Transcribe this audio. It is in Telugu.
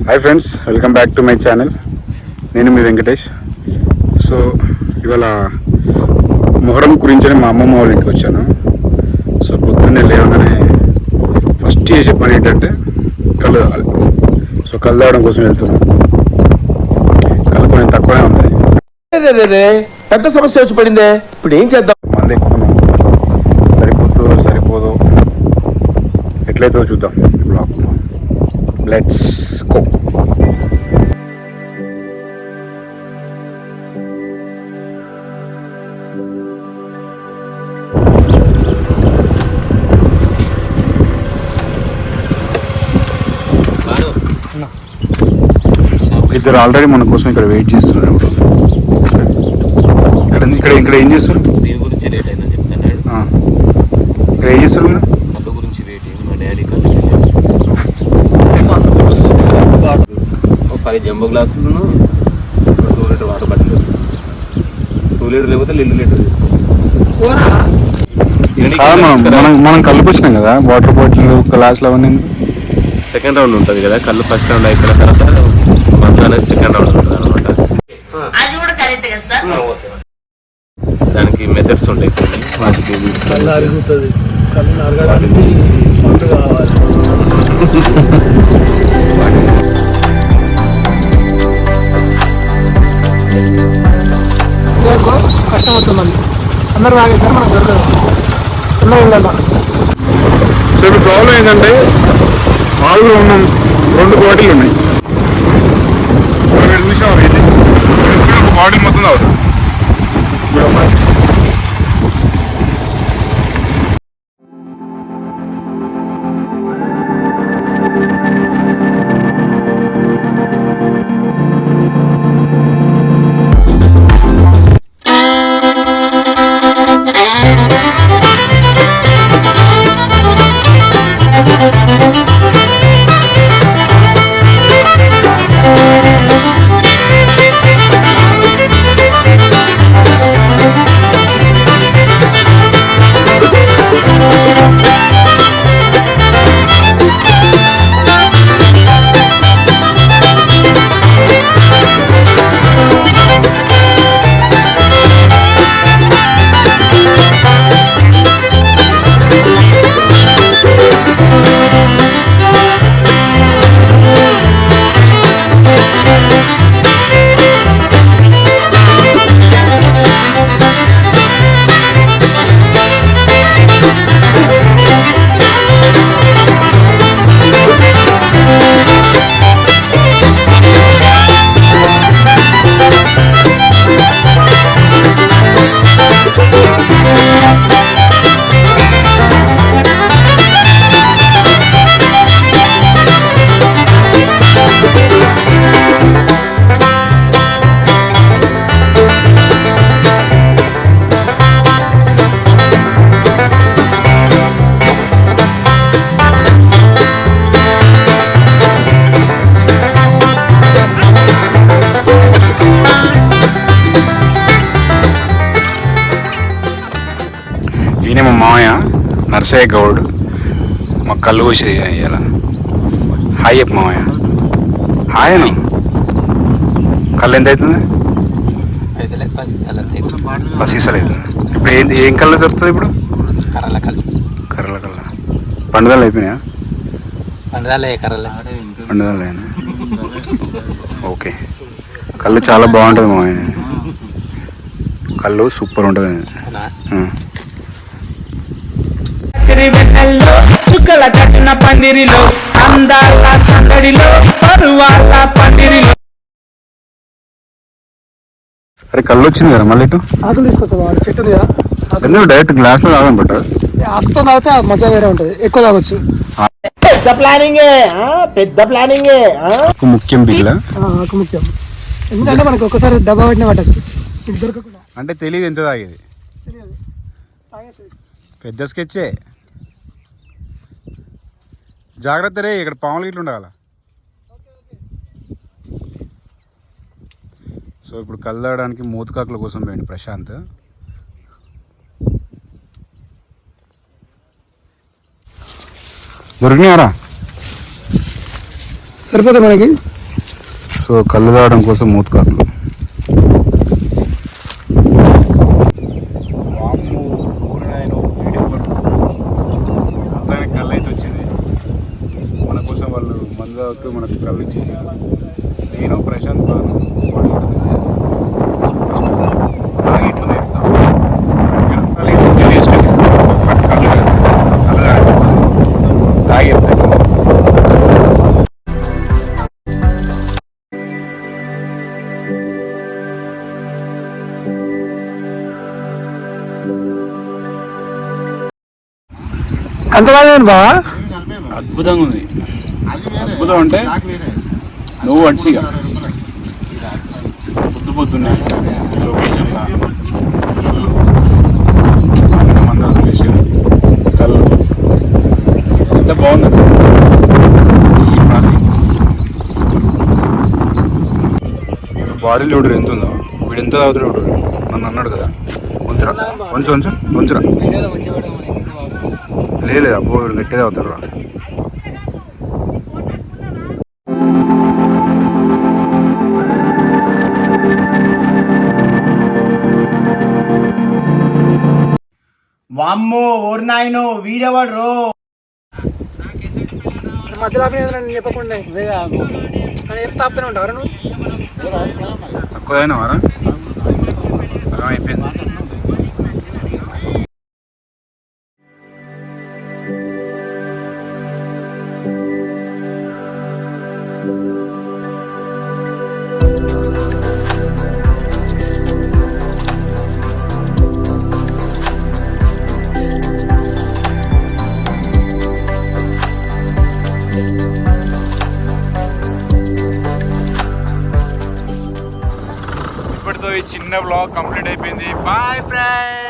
Hi friends, welcome back to my channel. నేను మీ వెంకటేష్. సో ఇవాళ మొహరం గురించి మా అమ్మమ్మ వాళ్ళ ఇంటికి వచ్చాను. సో పొద్దున్నే లేవగానే ఫస్ట్ చేసే పని ఏంటంటే కళ్ళు తాగాలి. సో కళ్ళు తాగడం కోసం వెళ్తున్నాం. కళ్ళు కొంచెం తక్కువనే ఉంది. పెద్ద సమస్య వచ్చి పడిందే, ఇప్పుడు ఏం చేద్దాం? మంది ఎక్కుతున్నాం, సరిపోదో ఎట్లయితే చూద్దాం. Blog let's go. ఇద్దరు ఆల్రెడీ మన కోసం ఇక్కడ వెయిట్ చేస్తున్నారు. ఇక్కడ ఏం చేస్తారు? దీని గురించి రేట్ అయినా చెప్తాను. ఇక్కడ ఏం చేస్తారు మీరు? కళ్ళు గురించి రేట్ మా డాడీ 5 జంబో గ్లాసులు 2 లీటర్ వాటర్ బాటిల్, 2 లీటర్ లేకపోతే 2 లీటర్ మనం కళ్ళు వచ్చినాం కదా, వాటర్ బాటిల్ గ్లాసులు అవన్నీ. సెకండ్ రౌండ్ ఉంటుంది కదా, కళ్ళు ఫస్ట్ రౌండ్ అయిపోయిన తర్వాత మందు అనేది సెకండ్ రౌండ్ ఉంటుంది అనమాట. దానికి మెథడ్స్ ఉంటాయి. వాటికి కష్టమవుతుందండి. అందరూ తాగేసారు, మనకు దొరకదు. సో ఇప్పుడు ప్రాబ్లం ఏంటంటే ఆరుగురు ఉన్నాం, 2 బాటిల్ ఉన్నాయి. చూసాం, ఒక బాటిల్ మొత్తం తాగుతాం. ఈయన మా మామయ్య నర్సయ్య గౌడ్, మా కళ్ళు పోసి ఇవాళ. హాయ్ చెప్పు మామయ్య. హాయ్ అను. కళ్ళు ఎంత అవుతుంది? 10 సీసాలు అవుతుంది. ఇప్పుడు ఏం కళ్ళు దొరుకుతుంది ఇప్పుడు? కర్రల కళ్ళ. పండుగలు అయిపోయినాయా? పండుగలు అయినా. ఓకే. కళ్ళు చాలా బాగుంటుంది మామయ్య. కళ్ళు సూపర్ ఉంటుంది. చుక్కల కట్టిన పందిరిలో, అందాల సందడిలో, పరువాల పందిరిలో. అరే కళ్ళు వచ్చింది కదా మళ్ళీ ఇటు. ఆకులు తీసుకొచ్చా చెట్టు ఎందుకు డైరెక్ట్ గ్లాస్ లో తాగడం పట్టారు? ఆకుతో తాగితే మజా వేరే ఉంటుంది, ఎక్కువ తాగొచ్చు. పెద్ద ప్లానింగ్ ముఖ్యం బిల్ల. ఆకు ముఖ్యం, ఎందుకంటే మనకు ఒక్కసారి డబ్బా పట్టిన పట్టచ్చు. ఇది దొరకకుండా అంటే తెలియదు ఎంత తాగేది. పెద్ద స్కెచ్చే. జాగ్రత్త రే, ఇక్కడ పాములు ఇట్లా ఉండాలి. సో ఇప్పుడు కళ్ళు తాగడానికి మూతకాకుల కోసం పోయింది ప్రశాంత్. దొరికినారా? సరిపోతుంది మనకి. సో కళ్ళు తాగడం కోసం మూతకారులు. మొత్తానికి కళ్ళు అయితే వచ్చింది మన కోసం. వాళ్ళు మందు తాగుతూ మనకు కళ్ళు ఇచ్చేసారు. నేను ప్రశాంత్ బాను తాగి చెప్తాను. అంత బాగా బావా అద్భుతంగా ఉంది. అద్భుతం అంటే నువ్వు అడిసిగా పొద్దున్నే లొకేషన్లా మందాలు లొకేషన్ కళ్ళు ఎంత బాగుంది. బాడీ లోడర్ ఎంత ఉందో వీడు ఎంత తాగుతాడు చూడు. నన్ను అన్నాడు కదా ఉంచరా ఉంచరా లేదు అబ్బో వీడు గట్టిగా అవుతాడు రా. వామ్మో ఓరు నాయనో వీడెవడ్రో మధ్యలో నేను చెప్పకుండా అని చెప్తే ఆపుతూనే ఉంటావు నువ్వు. తక్కువ అయినావారా అయిపోయింది. ఇప్పటితో ఈ చిన్న వ్లాగ్ కంప్లీట్ అయిపోయింది. Bye friends.